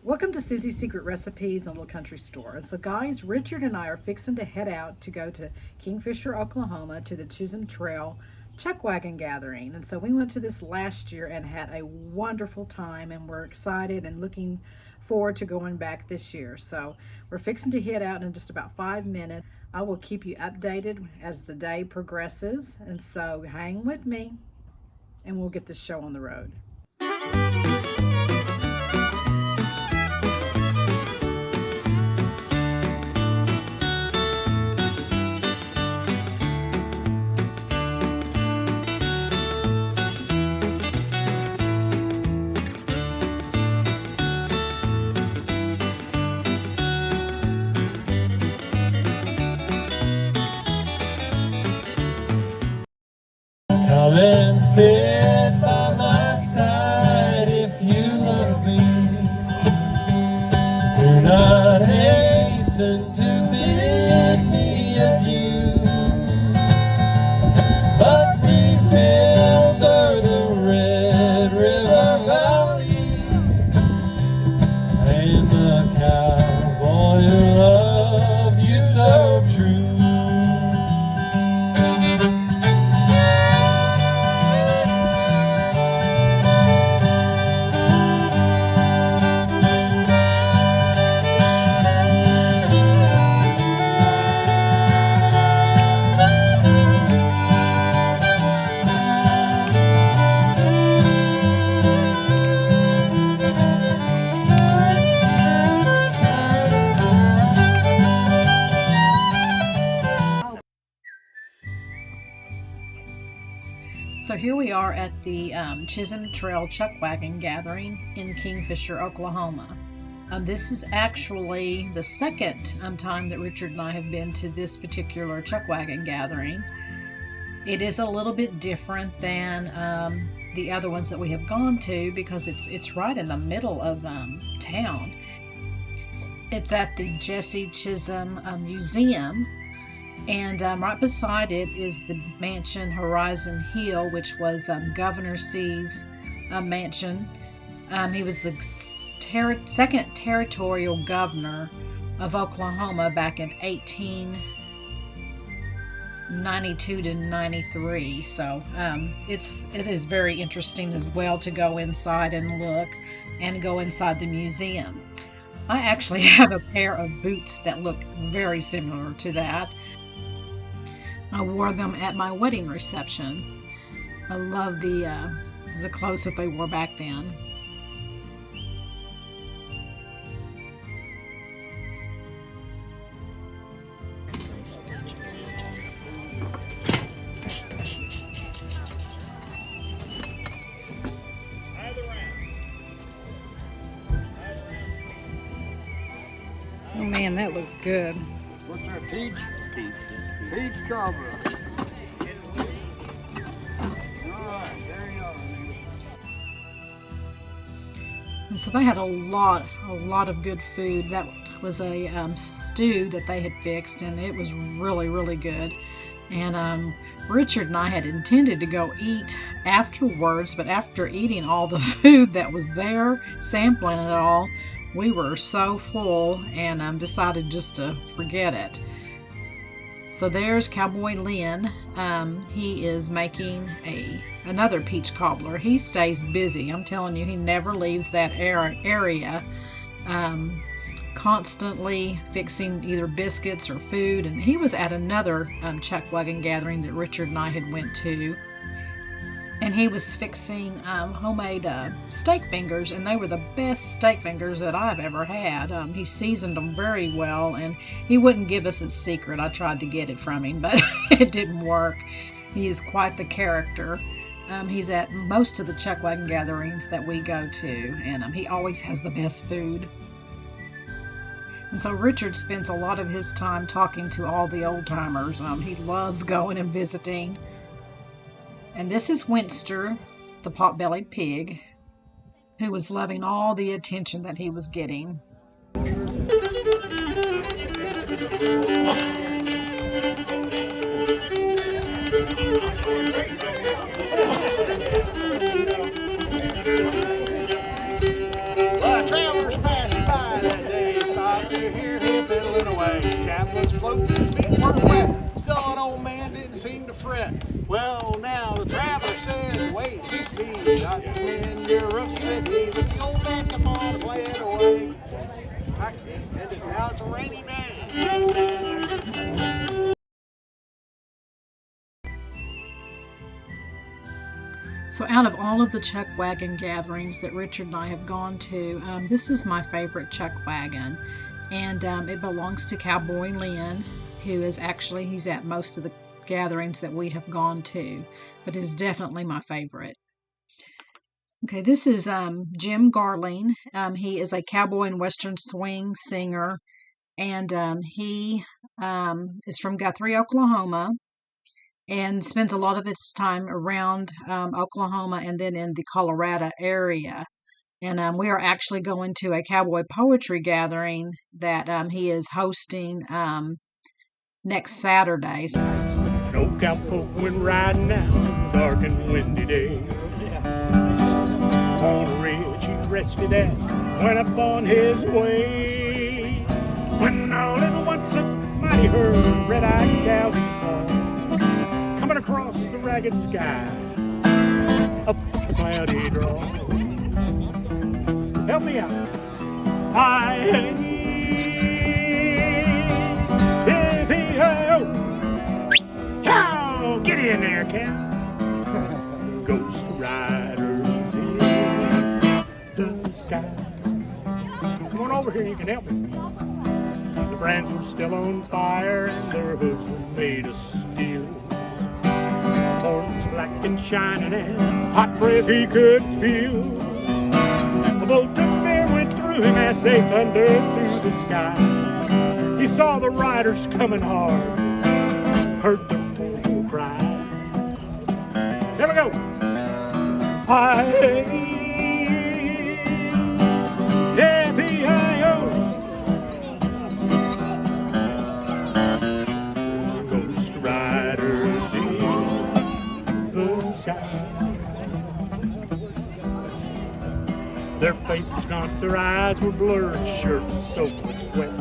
Welcome to Susie's Secret Recipes and Little Country Store. And so, guys, Richard and I are fixing to head out to go to Kingfisher, Oklahoma to the Chisholm Trail Chuckwagon Gathering. And so, we went to this last year and had a wonderful time, and we're excited and looking forward to going back this year. So, we're fixing to head out in just about 5 minutes. I will keep you updated as the day progresses. And so, hang with me, and we'll get this show on the road. Come and sit by my side if you love me. Do not hasten to bid me adieu, but remember the Red River Valley and the cowboy who loved you so true. So here we are at the Chisholm Trail Chuckwagon Gathering in Kingfisher, Oklahoma. This is actually the second time that Richard and I have been to this particular Chuckwagon Gathering. It is a little bit different than the other ones that we have gone to because it's right in the middle of town. It's at the Jesse Chisholm Museum. And right beside it is the mansion Horizon Hill, which was Governor C's mansion. He was the second territorial governor of Oklahoma back in 1892 to 93. So it is very interesting as well to go inside and look and go inside the museum. I actually have a pair of boots that look very similar to that. I wore them at my wedding reception. I love the clothes that they wore back then. Oh man, that looks good. What's that, peach? Peach cobbler. Alright, there you go. And so they had a lot of good food. That was a stew that they had fixed, and it was really, really good. And Richard and I had intended to go eat afterwards, but after eating all the food that was there, sampling it all, we were so full and decided just to forget it. So there's Cowboy Lynn. He is making another peach cobbler. He stays busy. I'm telling you, he never leaves that area. Constantly fixing either biscuits or food. And he was at another Chuckwagon Gathering that Richard and I had went to. And he was fixing homemade steak fingers, and they were the best steak fingers that I've ever had. He seasoned them very well, and he wouldn't give us his secret. I tried to get it from him, but it didn't work. He is quite the character. He's at most of the Chuckwagon gatherings that we go to, and he always has the best food. And so Richard spends a lot of his time talking to all the old-timers. He loves going and visiting. And this is Winster, the pot-bellied pig, who was loving all the attention that he was getting. Travelers passing. threat. Well, now the traveler said, wait, 6 feet, got in your roof city, with the old man come on, play it away. I can't end it now, it's a rainy day. So out of all of the Chuckwagon gatherings that Richard and I have gone to, this is my favorite Chuckwagon. And it belongs to Cowboy Lynn, who is actually, he's at most of the gatherings that we have gone to, but is definitely my favorite. Okay, this is Jim Garling. He is a cowboy and western swing singer, and he is from Guthrie, Oklahoma, and spends a lot of his time around Oklahoma and then in the Colorado area. And we are actually going to a cowboy poetry gathering that he is hosting next Saturday. No cowpoke went riding out, dark and windy day. On a ridge he rested at, went up on his way. When all at once a mighty herd of red-eyed cows he saw, coming across the ragged sky, up the cloudy draw. Help me out. Cow, get in there, cow. Ghost riders in the sky. Come on over here, you can help me. The brands were still on fire and their hooves were made of steel. Horns black and shining and hot breath he could feel. A bolt of fear went through him as they thundered through the sky. He saw the riders coming hard, heard their poor cry. Here we go. Ghost riders in the sky. Their faces was gaunt, their eyes were blurred, shirts soaked with sweat.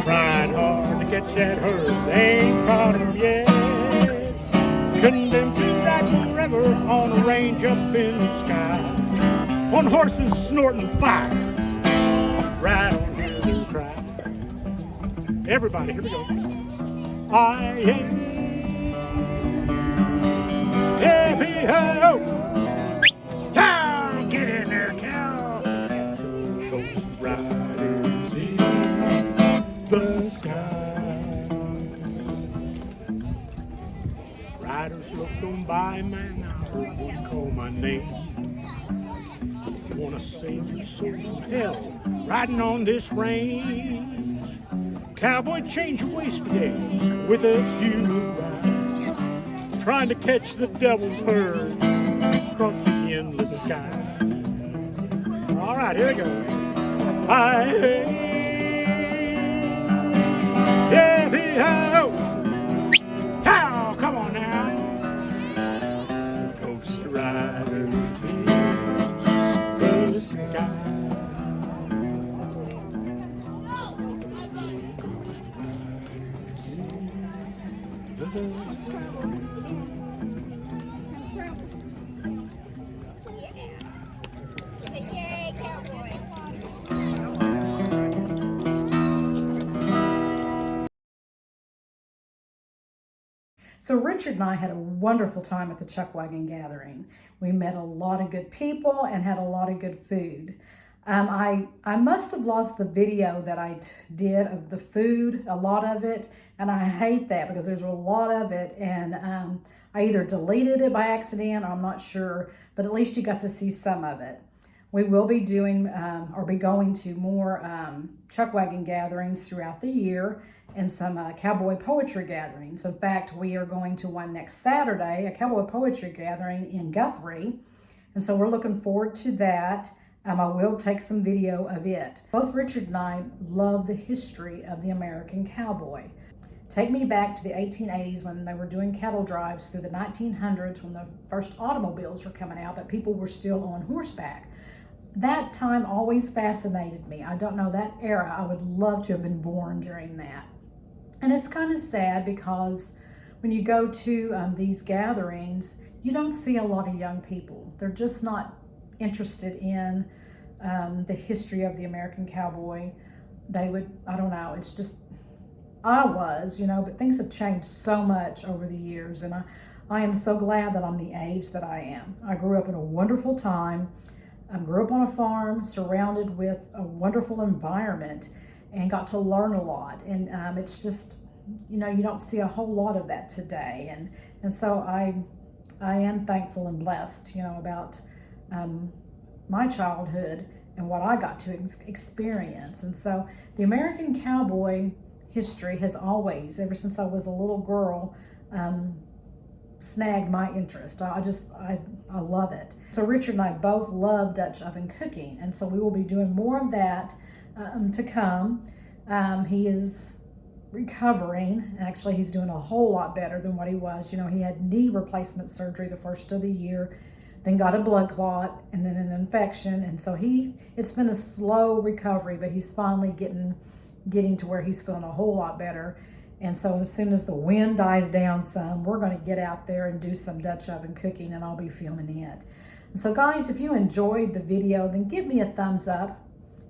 Trying hard to catch that herd, they ain't caught him yet. Condemned to ride forever on a range up in the sky, on horses snorting fire, right on hear their cry. Everybody, here we go. Cow, get in there, cow. Ghost riders in the sky. Riders looked on by, man, I heard one call my name. Wanna save your soul from hell, riding on this range. Cowboy, change your ways today, with us you will ride, trying to catch the devil's herd across the endless sky. All right, here we go. Cow, come on now. Ghost riders in the sky. Yay, cowboy. So Richard and I had a wonderful time at the Chuckwagon Gathering. We met a lot of good people and had a lot of good food. I must have lost the video that I did of the food, a lot of it, and I hate that because there's a lot of it, and I either deleted it by accident or I'm not sure, but at least you got to see some of it. We will be doing or be going to more Chuckwagon gatherings throughout the year and some cowboy poetry gatherings. In fact, we are going to one next Saturday, a cowboy poetry gathering in Guthrie, and so we're looking forward to that. I will take some video of it. Both Richard and I love the history of the American cowboy. Take me back to the 1880s when they were doing cattle drives, through the 1900s when the first automobiles were coming out, but people were still on horseback. That time always fascinated me. I don't know, that era, I would love to have been born during that. And it's kind of sad because when you go to these gatherings, you don't see a lot of young people. They're just not interested in the history of the American cowboy. They would, I don't know, it's just, I was, you know, but things have changed so much over the years, and I am so glad that I'm the age that I am. I grew up in a wonderful time. I grew up on a farm surrounded with a wonderful environment and got to learn a lot. And it's just, you know, you don't see a whole lot of that today. And so I am thankful and blessed, you know, about my childhood and what I got to experience. And so the American cowboy history has always, ever since I was a little girl, snagged my interest. I love it. So Richard and I both love Dutch oven cooking, and so we will be doing more of that to come. He is recovering. Actually, he's doing a whole lot better than what he was. You know, he had knee replacement surgery the first of the year, then got a blood clot, and then an infection, and so it's been a slow recovery, but he's finally getting to where he's feeling a whole lot better. And so as soon as the wind dies down some, we're going to get out there and do some Dutch oven cooking, and I'll be filming it. And so guys, if you enjoyed the video, then give me a thumbs up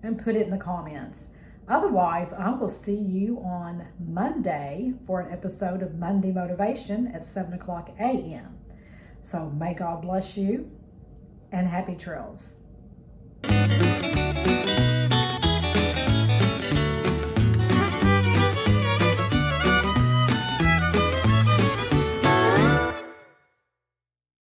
and put it in the comments. Otherwise, I will see you on Monday for an episode of Monday Motivation at 7:00 a.m. So may God bless you, and happy trails.